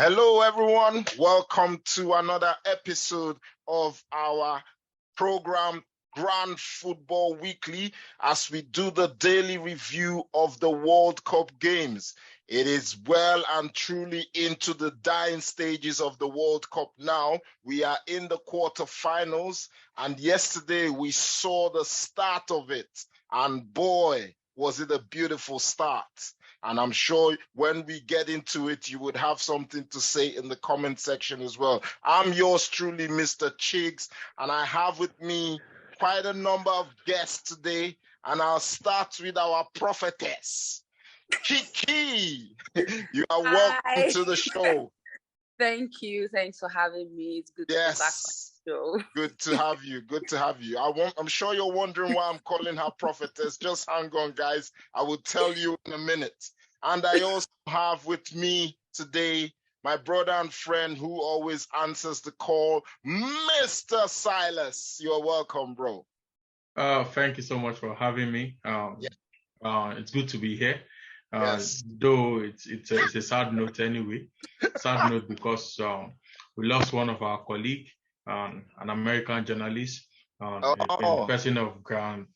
Hello, everyone. Welcome to another episode of our program, Grand Football Weekly, as we do the daily review of the World Cup games. It is well and truly into the dying stages of the World Cup now. We are in the quarterfinals, and yesterday we saw the start of it. And boy, was it a beautiful start. And I'm sure when we get into it, you would have something to say in the comment section as well. I'm yours truly, Mr. Chigs, and I have with me quite a number of guests today. And I'll start with our prophetess, Kiki. You are welcome to the show. Thank you. Thanks for having me. It's good to be back on the show. Good to have you. Good to have you. I'm sure you're wondering why I'm calling her prophetess. Just hang on, guys. I will tell you in a minute. And I also have with me today my brother and friend who always answers the call, Mr. Silas. You're welcome, bro. Thank you so much for having me. It's good to be here. Yes. Though it's a sad note anyway. Sad note because we lost one of our colleagues, an American journalist, in the person of Grant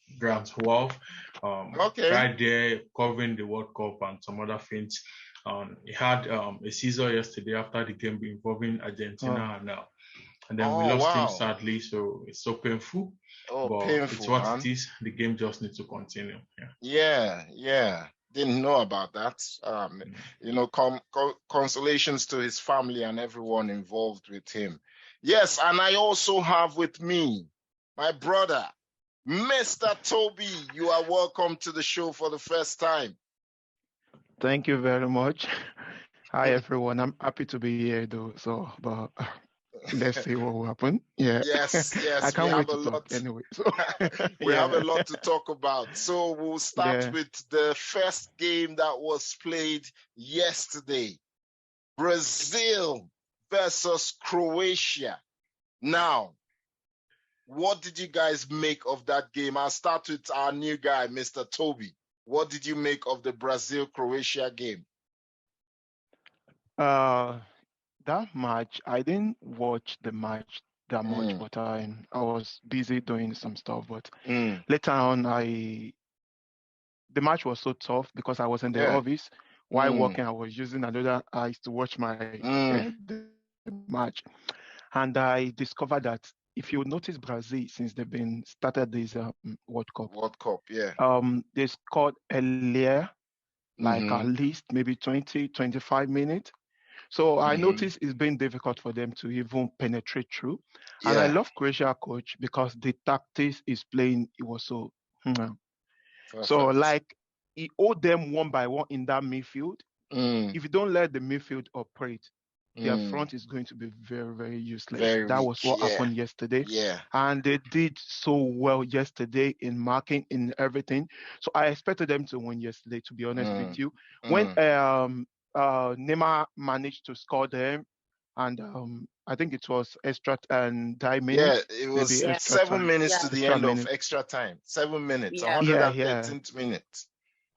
Wolf. Right there covering the World Cup and some other things. He had a seizure yesterday after the game involving Argentina and then we lost him sadly, so it's so painful. But painful, it's what it is. The game just needs to continue. Yeah. Didn't know about that. Consolations to his family and everyone involved with him. Yes, and I also have with me my brother, Mr. Tobi. You are welcome to the show for the first time. Thank you very much. Hi, everyone. I'm happy to be here, though. But let's see what will happen. Yeah. Yes. I can't wait to talk anyway. So, we have a lot to talk about. So we'll start with the first game that was played yesterday. Brazil versus Croatia. Now, what did you guys make of that game? I'll start with our new guy, Mr. Tobi. What did you make of the Brazil-Croatia game? That match, I didn't watch the match that much, but I was busy doing some stuff. But later on, the match was so tough because I was in the office while working. I was using another eyes to watch the match, and I discovered that if you notice Brazil since they've been started this World Cup, they scored earlier, like at least maybe 20, 25 minutes. So I noticed it's been difficult for them to even penetrate through. And I love Croatia coach because the tactics is playing, it was so. So like he owed them one by one in that midfield. If you don't let the midfield operate, their front is going to be very, very useless. That was what happened yesterday. And they did so well yesterday in marking, in everything. So I expected them to win yesterday, to be honest with you. When Neymar managed to score them, and I think it was extra and 9 minutes. Yeah, it was 7 minutes to the end of extra time. 7 minutes, 113th minute.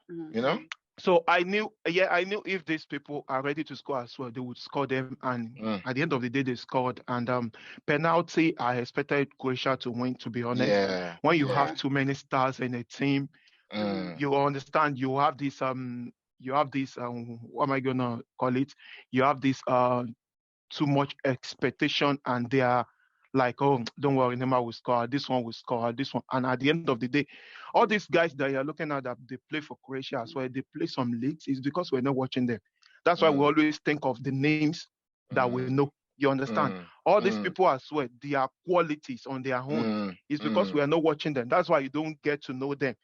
You know? So I knew if these people are ready to score as well, they would score them. And at the end of the day, they scored. And penalty, I expected Croatia to win, to be honest. When you have too many stars in a team, you understand you have this what am I gonna call it? You have this too much expectation, and they are like, oh, don't worry, Neymar will score, this one will score, this one. And at the end of the day, all these guys that you're looking at that they play for Croatia as well, they play some leagues, is because we're not watching them. That's why we always think of the names that we know. You understand? All these people as well, their qualities on their own is because we are not watching them. That's why you don't get to know them.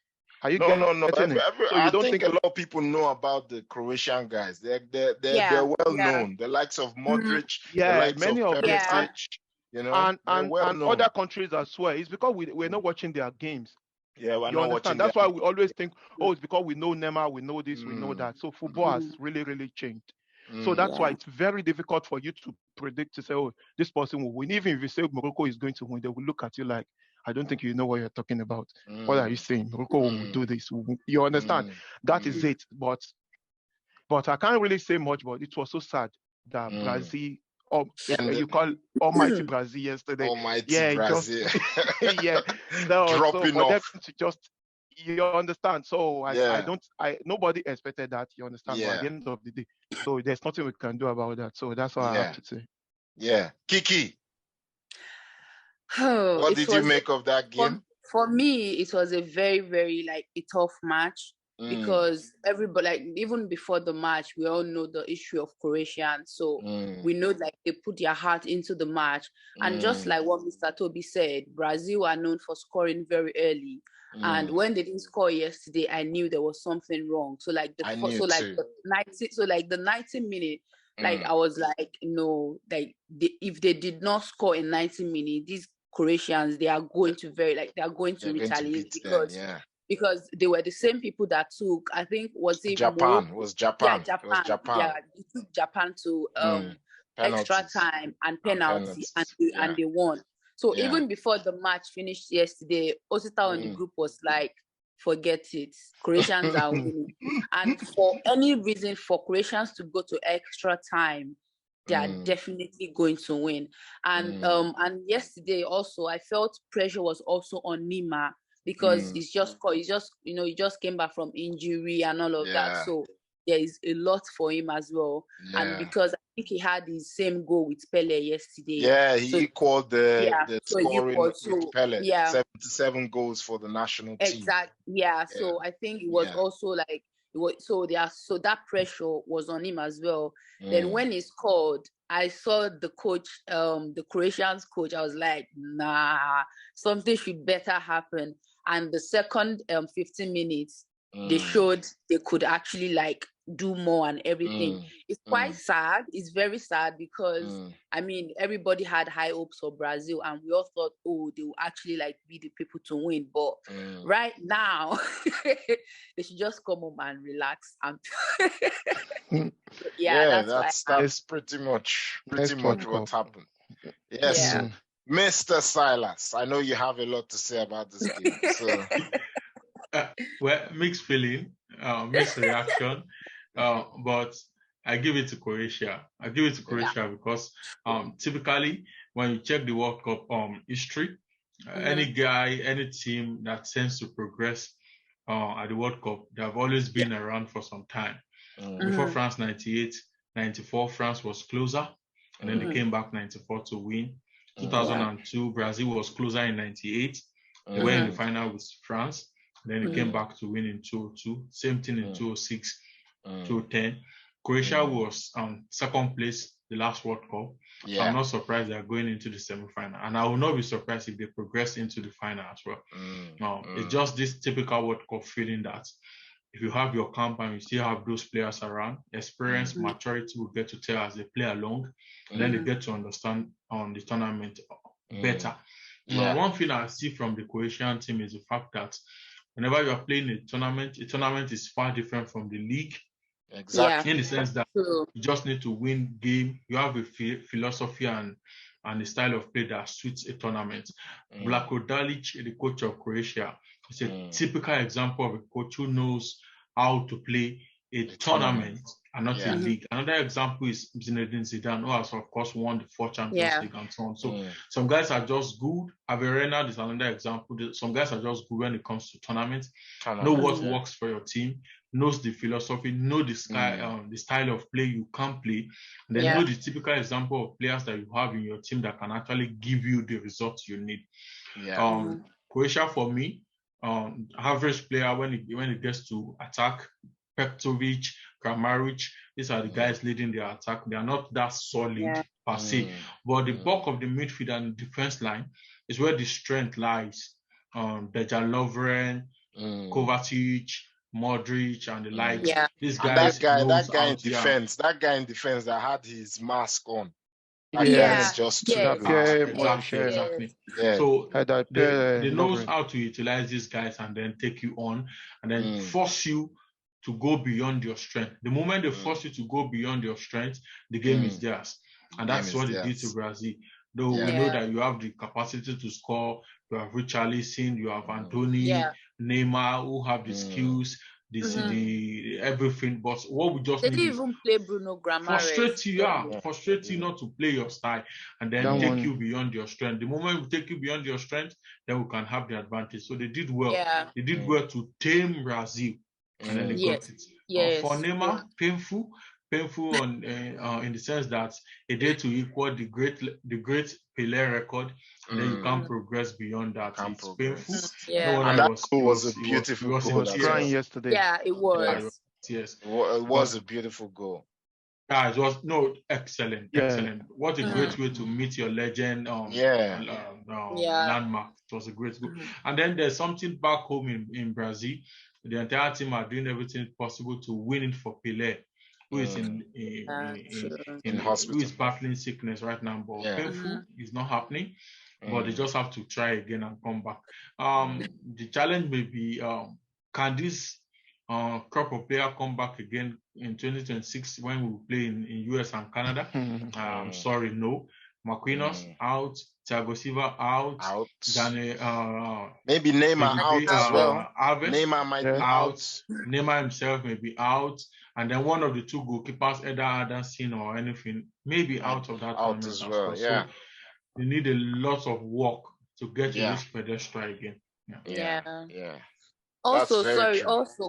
No. I think a lot of people know about the Croatian guys. They're well known. The likes of Modric, the likes many of Perisic, and other countries as well. It's because we're not watching their games. Yeah, we're you not understand? watching. That's why we always think, oh, it's because we know Neymar, we know this, we know that. So football has really, really changed. So that's why it's very difficult for you to predict, to say, oh, this person will win. Even if you say Morocco is going to win, they will look at you like, I don't think you know what you're talking about. What are you saying? Morocco will do this. You understand? That is it. But I can't really say much, but it was so sad. that Brazil, or you call Almighty Brazil yesterday. Almighty Brazil. Yeah. No, dropping so for off. them to just, you understand. So nobody expected that, you understand. But at the end of the day, so there's nothing we can do about that. So that's all I have to say. Yeah. Kiki, what did you make of that game? For me, it was a very, very a tough match. Because everybody, even before the match, we all know the issue of Croatians. So we know they put their heart into the match. And just like what Mr. Tobi said, Brazil are known for scoring very early. And when they didn't score yesterday, I knew there was something wrong. So the 90 minute, I was like, no, if they did not score in 90 minutes, these Croatians, they are going to retaliate because they were the same people that took, I think, Japan. Yeah, they took Japan to extra time and penalty, and they won. So even before the match finished yesterday, Osita on the group was like, forget it, Croatians are winning. And for any reason for Croatians to go to extra time, they are definitely going to win. And yesterday also, I felt pressure was also on Nima, because he just came back from injury and all of that. So there is a lot for him as well. And because I think he had the same goal with Pele yesterday. Yeah, he equaled the scoring with Pele. 77 goals for the national team. Exactly. Yeah. So I think it was also so that pressure was on him as well. Then when he scored, I saw the coach, the Croatians coach. I was like, nah, something should better happen. And the second 15 minutes, they showed they could actually do more and everything. It's quite sad. It's very sad because everybody had high hopes for Brazil, and we all thought, they will actually be the people to win. But right now, they should just come home and relax. And that's pretty much what happened. Yes. Yeah. Mr. Silas, I know you have a lot to say about this game. So. Well, mixed feeling, mixed reaction, but I give it to Croatia. Because typically when you check the World Cup history, any team that tends to progress at the World Cup, they have always been around for some time. Before France 98, 94, France was closer, and then they came back 94 to win. 2002, Brazil was closer in 98. They were in the final with France. Then they came back to win in 2002. Same thing in 2006, 2010. Croatia was second place the last World Cup. So I'm not surprised they are going into the semi-final. And I will not be surprised if they progress into the final as well. It's just this typical World Cup feeling that if you have your camp and you still have those players around, experience, maturity will get to tell as they play along. And then they get to understand the tournament better. One thing I see from the Croatian team is the fact that whenever you are playing a tournament is far different from the league. Exactly. In the sense that you just need to win game. You have a philosophy and a style of play that suits a tournament. Vlatko Dalic, the coach of Croatia, is a typical example of a coach who knows how to play a tournament and not a league. Another example is Zinedine Zidane, who has, of course, won the 4 Champions League and so on. So some guys are just good. Averena is another example. Some guys are just good when it comes to tournaments. Know what works for your team, knows the philosophy, know the style of play you can play, and then know the typical example of players that you have in your team that can actually give you the results you need. Croatia, for me, average player when it gets to attack, Petkovic, Kramaric, these are the guys leading their attack. They are not that solid per se, but the bulk of the midfield and defense line is where the strength lies. Dejan Lovren, Kovacic, Modric, and the likes. These guys, that guy in defense that had his mask on. It's just exactly. So they knows how to utilize these guys and then take you on and then force you to go beyond your strength. The moment they force you to go beyond your strength, the game is theirs. And that's what they did to Brazil. Though we know that you have the capacity to score, you have Richarlison, you have Anthony, Neymar, who have the skills, the everything. But what we just they need didn't is even play Bruno Guimaraes. Frustrate you not to play your style and then take you beyond your strength. The moment we take you beyond your strength, then we can have the advantage. So they did well. Yeah. They did well to tame Brazil, and then they got it. Yes. For Neymar, painful on in the sense that a day to equal the great Pelé record, and then you can't progress beyond that. It's painful. Yeah, and that was a beautiful goal. He was crying yesterday. Yeah, it was. Yes, it was a beautiful goal. Yeah, it was excellent. What a great way to meet your legend. Landmark. It was a great goal. And then there's something back home in Brazil. The entire team are doing everything possible to win it for Pelé, who is in hospital, who is battling sickness right now. But painful is not happening. But they just have to try again and come back. The challenge may be, can this crop of player come back again in 2026 when we play in US and Canada? Sorry, no. Marquinhos out, Thiago Silva out. Daniel, maybe Neymar out as well. Neymar might be out. Neymar himself may be out, and then one of the two goalkeepers, either Anderson or anything, maybe out of that out as well. Yeah, so you need a lot of work to get to this pedestal again. Yeah. Also,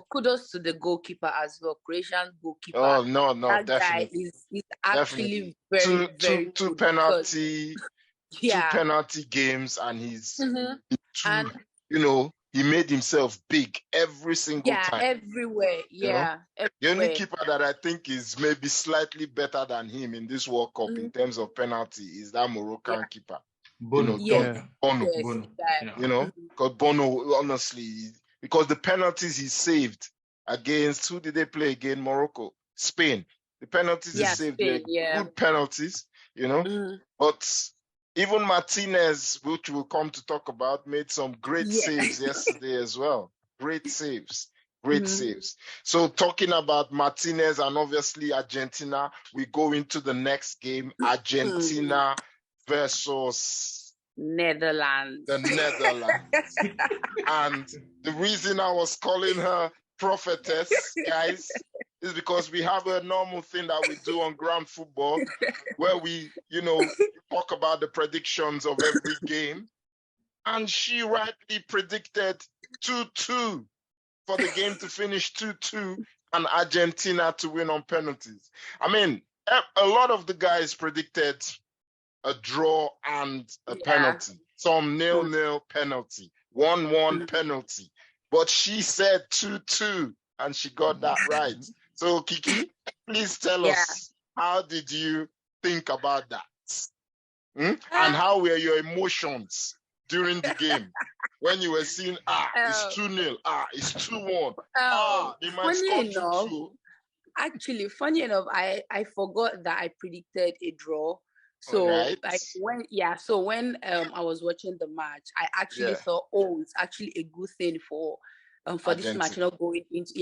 kudos to the goalkeeper as well, Croatian goalkeeper. Oh no, that definitely. Guy is actually very two penalty games, and he's and he made himself big every single time. Everywhere. Everywhere. The only keeper that I think is maybe slightly better than him in this World Cup in terms of penalty is that Moroccan keeper. Bono. Because Bono, honestly, because the penalties he saved against, who did they play again? Morocco, Spain. The penalties he saved, good penalties, But even Martinez, which we'll come to talk about, made some great saves yesterday as well. Great saves. So talking about Martinez and obviously Argentina, we go into the next game, Argentina versus Netherlands. The Netherlands. And the reason I was calling her prophetess, guys, is because we have a normal thing that we do on ground football where we, talk about the predictions of every game. And she rightly predicted 2-2 for the game to finish 2-2 and Argentina to win on penalties. I mean, a lot of the guys predicted a draw and a penalty. Some 0-0 penalty, 1-1 penalty. But she said 2-2 and she got that right. So Kiki, please tell us, how did you think about that? And how were your emotions during the game when you were seeing, it's 2-0, it's 2-1, they might score 2-2. Actually, funny enough, I forgot that I predicted a draw. So when I was watching the match, I actually thought, it's actually a good thing for this match not going into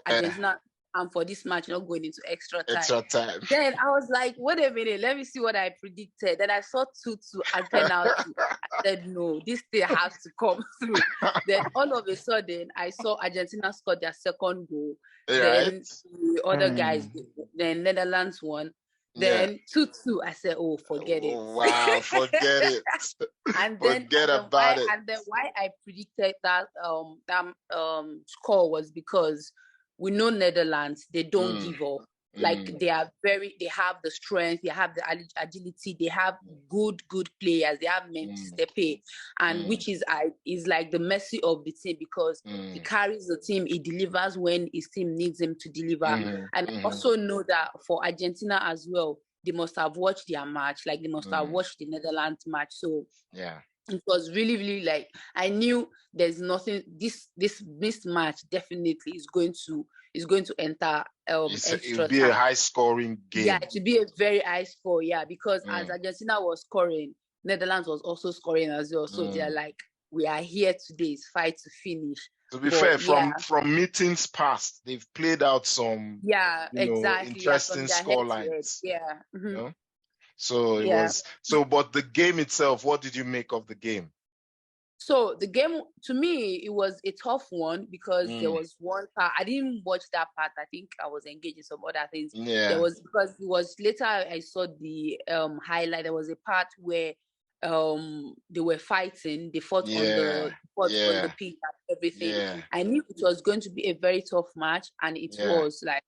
Argentina, and for this match not going into extra time. Then I was like, wait a minute, let me see what I predicted. Then I saw 2-2 and penalty. I said, no, this thing has to come through. Then all of a sudden, I saw Argentina score their second goal. Then the other guys, then Netherlands won. Then 2-2, I said, forget it. Wow, forget it. And then why I predicted that score was because we know Netherlands, they don't give up. Like they have the strength, they have the agility, they have good players, they have Memphis Depay, and which is like the mercy of the team because he carries the team, he delivers when his team needs him to deliver. And I also know that for Argentina as well, they must have watched their match, like they must have watched the Netherlands match. So it was really, really like I knew there's nothing. This match definitely is going to enter extra time. It'll be a high scoring game. Yeah, it will be a very high score. Yeah, because as Argentina was scoring, Netherlands was also scoring as well. So they're like, we are here today. It's fight to finish. To be fair, from meetings past, they've played out some interesting scorelines. So it was but the game itself, what did you make of the game? So the game, to me, it was a tough one because there was one part, I didn't watch that part. I think I was engaged in some other things. Yeah. There was, because it was later I saw the highlight. There was a part where they were fighting. They fought on the pitch and everything. Yeah. I knew it was going to be a very tough match, and it was like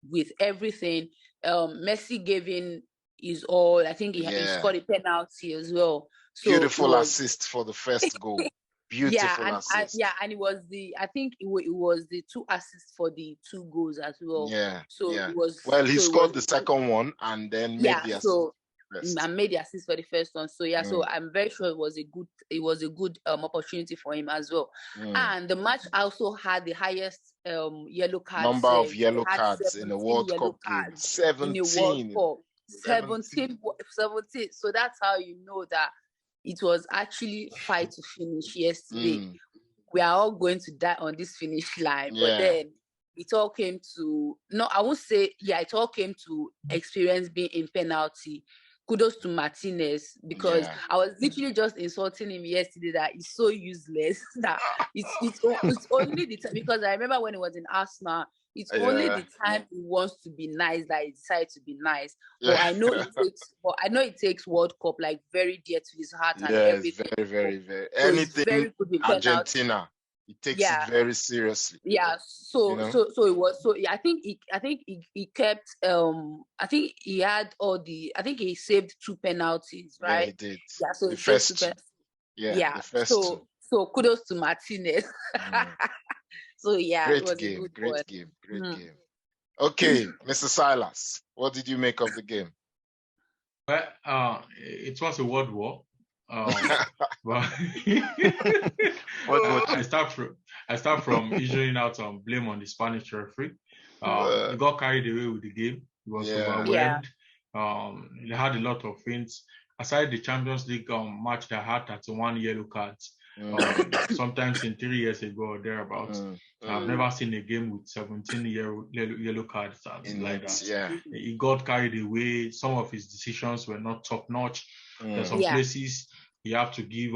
with everything. Messi gave in his all. I think he scored a penalty as well. So beautiful assist for the first goal. Beautiful assist. And it was I think it was the 2 assists for the 2 goals as well. Yeah. So it was. Well, he scored the second one and then made the assist. I made the assist for the first one. So so I'm very sure it was a good opportunity for him as well. And the match also had the highest yellow cards. Number of yellow cards in a World Cup game. 17. 17. So that's how you know that it was actually fight to finish yesterday. We are all going to die on this finish line. But then it all came to, it all came to experience being in penalty. Kudos to Martinez, because I was literally just insulting him yesterday that he's so useless that it's only the time, because I remember when he was in Arsenal, it's only the time he wants to be nice that he decides to be nice. But I know it takes World Cup like very dear to his heart and everything. Very, very, very. So anything very good Argentina. He takes it very seriously. Yeah. So it was. So I think he kept. I think he had I think he saved 2 penalties, right? Yeah, he did. Yeah. So the first 2. The first 2. So kudos to Martinez. So great game. Okay, Mr. Silas, what did you make of the game? Well, it was a world war. But I start from issuing out blame on the Spanish referee. He got carried away with the game. He was overwhelmed. They had a lot of things. Aside the Champions League match, they had 31 yellow cards. Sometimes in 3 years ago or thereabouts. I've never seen a game with 17 yellow cards like that. Yeah. He got carried away. Some of his decisions were not top notch. There's some places he have to give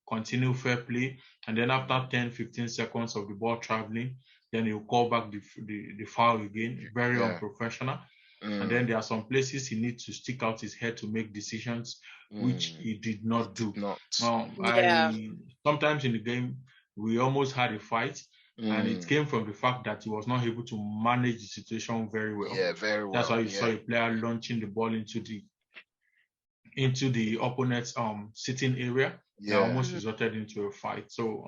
continue fair play, and then after 10-15 seconds of the ball traveling, then he'll call back the foul again. Very unprofessional. And then there are some places he needs to stick out his head to make decisions, which he did not do. Sometimes in the game, we almost had a fight, and it came from the fact that he was not able to manage the situation very well. Yeah, very well. That's why you saw a player launching the ball into the opponent's sitting area. That almost resulted into a fight. So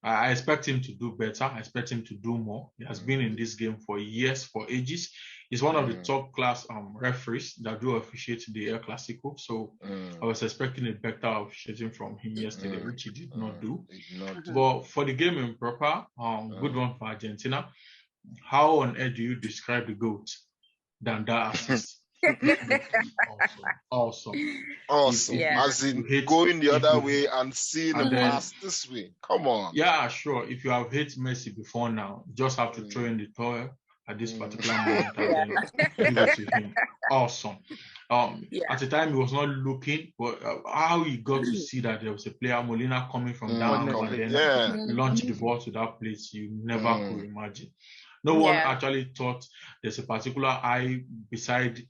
I expect him to do better. I expect him to do more. He has been in this game for years, for ages. He's one of the top class referees that do officiate the El Clasico. So I was expecting a better officiating from him yesterday, which he did not do. But for the game in proper, good one for Argentina. How on earth do you describe the GOAT than that assist? Awesome. As in going the other way and seeing him pass this way. Come on. Yeah, sure. If you have hit Messi before now, you just have to throw in the towel at this particular moment and give it to him. Awesome. At the time, he was not looking, but how he got to see that there was a player, Molina, coming from down and then launch the ball to that place, you never could imagine. No one actually thought there's a particular eye beside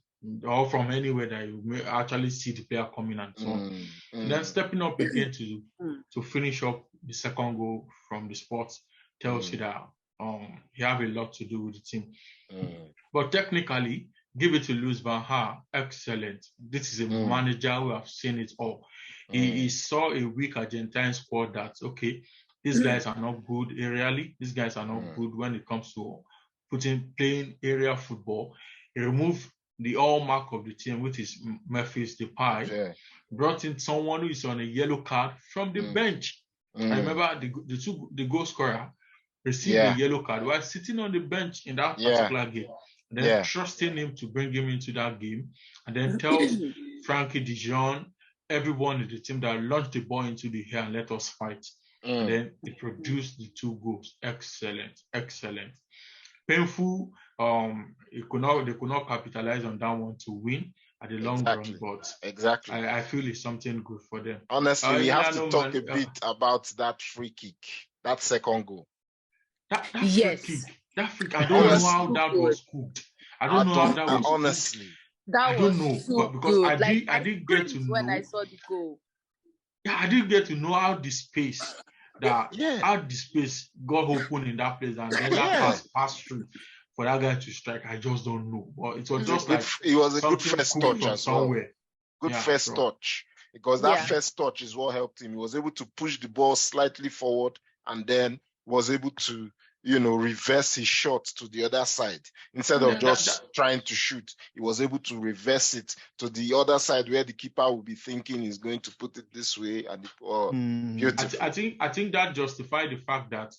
or from anywhere that you may actually see the player coming and so on. Then stepping up again to finish up the second goal from the spot tells you that he have a lot to do with the team. But technically, give it to Luis Van Gaal, excellent. This is a manager who have seen it all. He saw a weak Argentine squad that, okay, these guys are not good aerially. These guys are not good when it comes to playing area football. He removed the hallmark of the team, which is Memphis Depay, brought in someone who is on a yellow card from the bench. I remember the goal scorer received a yellow card while sitting on the bench in that particular game. And then trusting him to bring him into that game. And then tells Frankie de Jong, everyone in the team, that launched the ball into the air and let us fight. And then it produced the 2 goals. Excellent. Painful. They could not capitalize on that one to win. at the long run, but I feel it's something good for them. Honestly, we have to talk a bit about that free kick, that second goal. That free kick, I don't know how that was cooked. I don't know how that was honestly. That I was don't know, so because good. I didn't get to know when I saw the goal. Yeah, I didn't get to know how the space got open in that place, and then that pass passed through for that guy to strike. I just don't know. But it was just like it was a good first touch as somewhere. Good first touch, because that first touch is what helped him. He was able to push the ball slightly forward, and then was able to, reverse his shot to the other side. Instead of just trying to shoot, he was able to reverse it to the other side where the keeper will be thinking he's going to put it this way. And I think that justified the fact that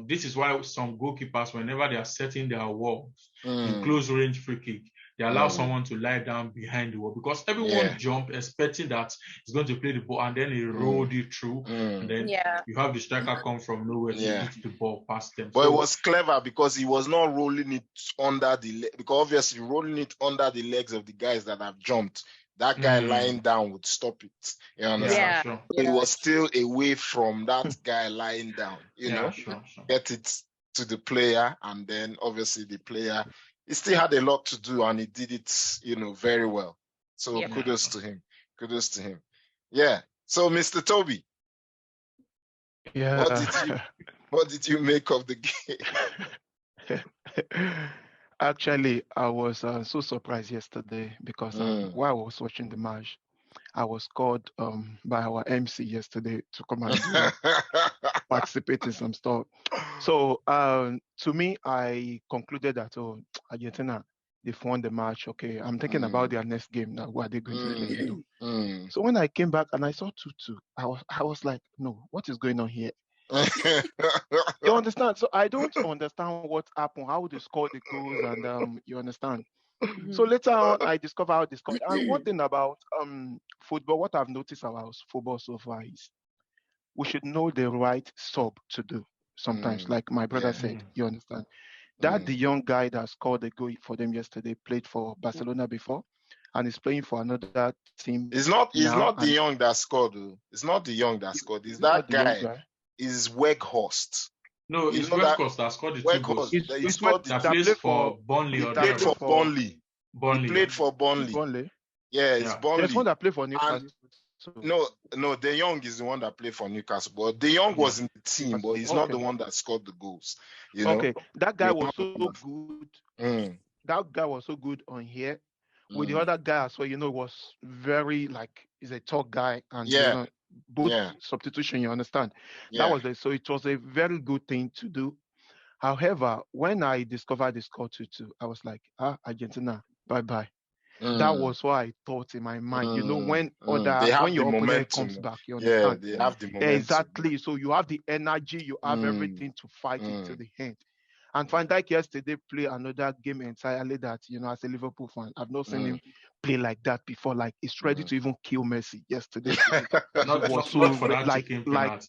this is why some goalkeepers, whenever they are setting their walls in close range free kick, they allow someone to lie down behind the wall, because everyone jump expecting that he's going to play the ball, and then he rolled it through, and then you have the striker come from nowhere to hit the ball past them. But it was clever, because he was not rolling it under the because obviously rolling it under the legs of the guys that have jumped. That guy lying down would stop it. You understand? Sure. But he was still away from that guy lying down. Get it to the player, and then obviously the player, he still had a lot to do, and he did it, very well. So kudos to him. Kudos to him. Yeah. So, Mr. Tobi. Yeah. What did you make of the game? Actually, I was so surprised yesterday, because while I was watching the match, I was called by our MC yesterday to come and participate in some stuff. So to me, I concluded that Argentina, they've won the match. Okay, I'm thinking about their next game now. What are they going to do? So when I came back and I saw 2-2, I was like, no, what is going on here? You understand? So I don't understand what happened, how they scored the goals, and you understand. So later on, I discovered how they scored. And one thing about football, what I've noticed about football so far is we should know the right sub to do sometimes. Like my brother said, you understand? That the young guy that scored the goal for them yesterday played for Barcelona before, and he's playing for another team. It's not the young that scored. It's not the young that scored. It's that guy. Is Weghorst. No, it's Weghorst that scored the 2 goals. He plays for Burnley. He played for Burnley. He played for Burnley. Yeah, it's Burnley. There's one that played for Newcastle. No, De Jong is the one that played for Newcastle. But De Jong was in the team, but he's not the one that scored the goals. Okay, that guy was so good. That guy was so good on here. With the other guy as well, was very he's a tall guy, and both substitution, you understand. That was so it was a very good thing to do. However, when I discovered the score 2-2, I was like, Argentina, bye-bye. That was what I thought in my mind. When your opponent comes back, you understand. They have the momentum. Exactly. So you have the energy, you have everything to fight it to the end. And Van Dijk yesterday played another game entirely that, as a Liverpool fan, I've not seen him play like that before. Like, he's ready to even kill Messi yesterday. not for that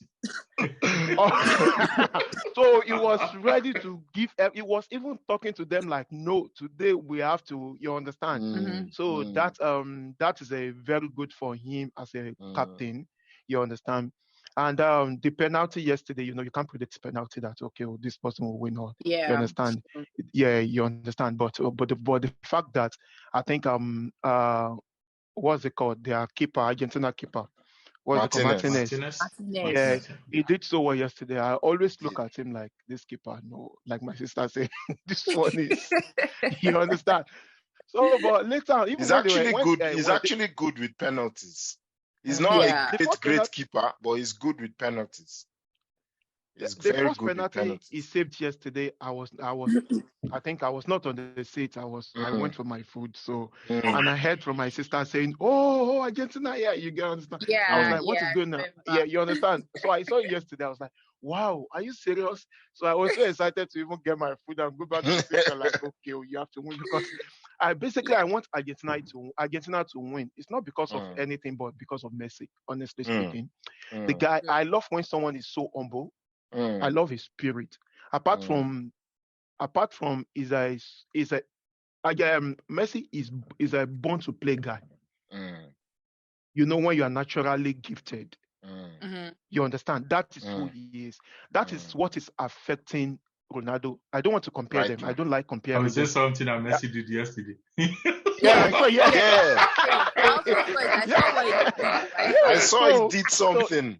So he was ready to give, he was even talking to them like, no, today we have to, you understand? So that is a very good for him as a captain, you understand? And the penalty yesterday, you can't predict the penalty that, okay, this person will win or you understand. Yeah, you understand. But the fact that I think what's it called? Their keeper, Argentina keeper. Martinez. Yeah, he did so well yesterday. I always look at him like this keeper. No, like my sister said, this one is you understand. So but later even he's actually good. He's actually good with penalties. He's not a great keeper, but he's good with penalties. He's very first good penalty he saved yesterday. I think I was not on the seat. I went for my food. So and I heard from my sister saying, "Oh, Argentina, you get understand." Yeah, I was like, "What is going on?" Yeah, you understand. So I saw it yesterday. I was like, "Wow, are you serious?" So I was so excited to even get my food and go back to the seat. Like, okay, you have to win because I want Argentina to win. It's not because of anything, but because of Messi. Honestly speaking, the guy, I love when someone is so humble. I love his spirit. Apart from is a Messi is a born to play guy. You know, when you are naturally gifted, you understand that is who he is. That is what is affecting Ronaldo. I don't want to compare them. I don't like comparing. I would say something that Messi did yesterday. I saw he did something.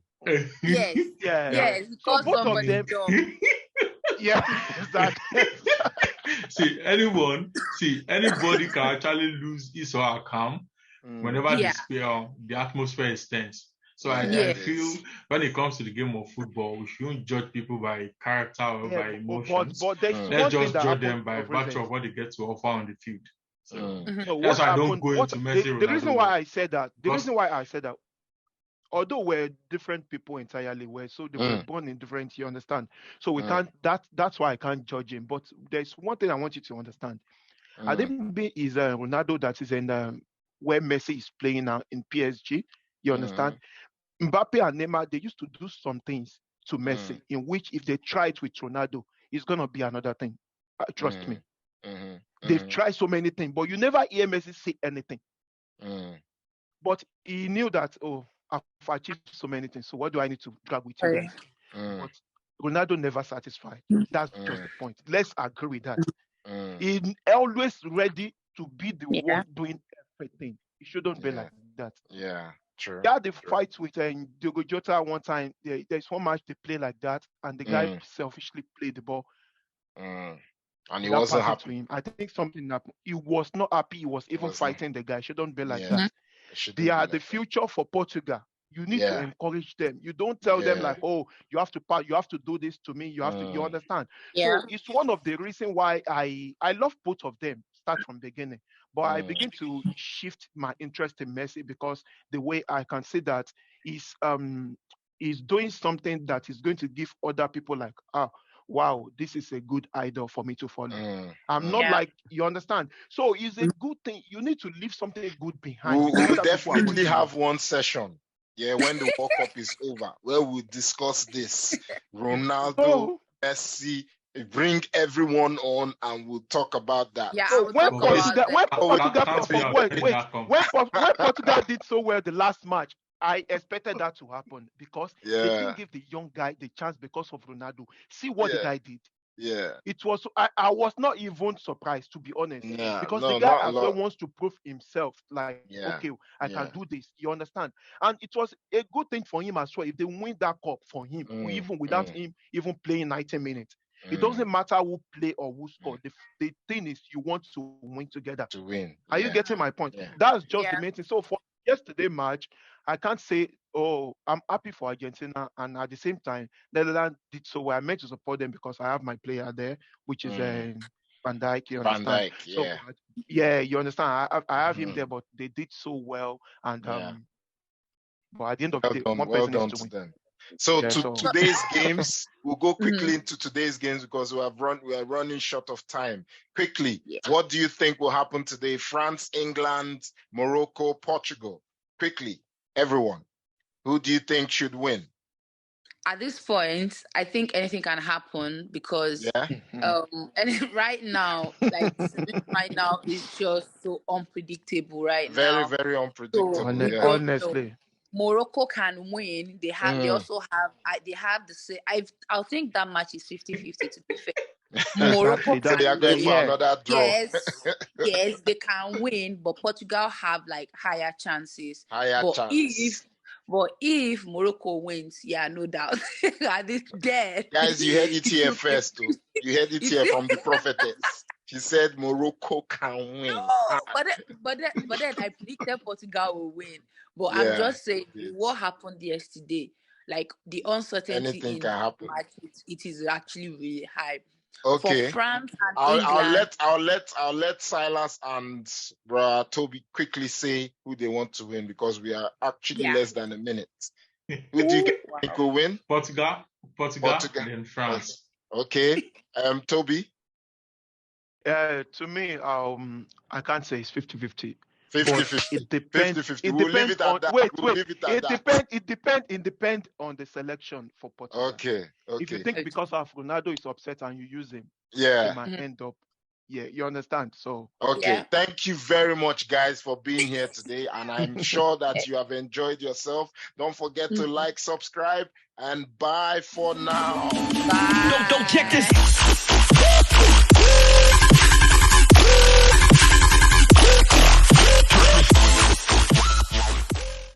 Yes. So both of them. Exactly. Anybody can actually lose his or her calm whenever the atmosphere is tense. So I feel when it comes to the game of football, we shouldn't judge people by character or by emotions. But let's just judge them by virtue of what they get to offer on the field. So that's why I don't go into Messi. The reason why I said that, although we're different people entirely, they were born in different, you understand? So we can't, that's why I can't judge him. But there's one thing I want you to understand. I think maybe is Ronaldo that is in where Messi is playing now in PSG, you understand? Mbappe and Neymar, they used to do some things to Messi, in which if they try it with Ronaldo, it's going to be another thing. Trust me. They've tried so many things, but you never hear Messi say anything. But he knew that, I've achieved so many things, so what do I need to drag with you guys? But Ronaldo never satisfied. That's just the point. Let's agree with that. He's always ready to be the one doing everything. It shouldn't be like that. Yeah, true. They had the fight with Diogo Jota one time. There's one match they play like that, and the guy selfishly played the ball. And he wasn't happy. To him. I think something happened. He was not happy. He was even fighting the guy. Shouldn't be like that. They are the future for Portugal. You need to encourage them. You don't tell them like, oh, you have to do this to me. You have to. You understand? So it's one of the reasons why I love both of them. Start from beginning, but I begin to shift my interest in Messi because the way I can see that he's doing something that is going to give other people like, wow, this is a good idol for me to follow. I'm not like, you understand? So it's a good thing. You need to leave something good behind. We'll definitely have one session, when the World Cup is over, where we'll discuss this. Ronaldo, Messi, bring everyone on and we'll talk about that. When Portugal did so well the last match, I expected that to happen because they didn't give the young guy the chance because of Ronaldo. See what the guy did. It was. I was not even surprised, to be honest, because the guy as well wants to prove himself. Like, okay, I can do this. You understand? And it was a good thing for him as well if they win that cup for him, even without him even playing 90 minutes. It doesn't matter who play or who score. The thing is, you want to win together. To win. Are you getting my point? That's just the main thing. So for yesterday match, I can't say, I'm happy for Argentina, and at the same time, Netherlands did so well. I meant to support them because I have my player there, which is Van Dijk. You understand? Van Dijk, So, you understand. I have him there, but they did so well, and but at the end of the day, one person is to win. Them. So today's games, we'll go quickly into today's games because we are running short of time. Quickly, what do you think will happen today? France, England, Morocco, Portugal. Quickly, everyone. Who do you think should win? At this point, I think anything can happen because and right now, is just so unpredictable now. Very unpredictable. So, honestly. Morocco can win. They also have the same. I'll think that match is 50-50 to be fair. Morocco they are going for another draw. Yes, they can win, but Portugal have like higher chances. But if Morocco wins, no doubt. Guys, you heard it here first. Too. You heard it here from the prophetess. She said Morocco can win. No, but then I predicted Portugal will win. But I'm just saying what happened yesterday, like the uncertainty in the match, it is actually really high. Okay. For France and England, I'll let Silas and Tobi quickly say who they want to win because we are actually less than a minute. Who do you think will win? Portugal, and France. Okay. Tobi? To me, I can't say it's 50-50. 50-50. It depends. 50-50. We'll leave it at that. It depends on the selection for Portugal. Okay. If you think because of Ronaldo is upset and you use him, it might end up Yeah, you understand. So okay, thank you very much, guys, for being here today, and I'm sure that you have enjoyed yourself. Don't forget to like, subscribe, and bye for now. Bye. Don't check this.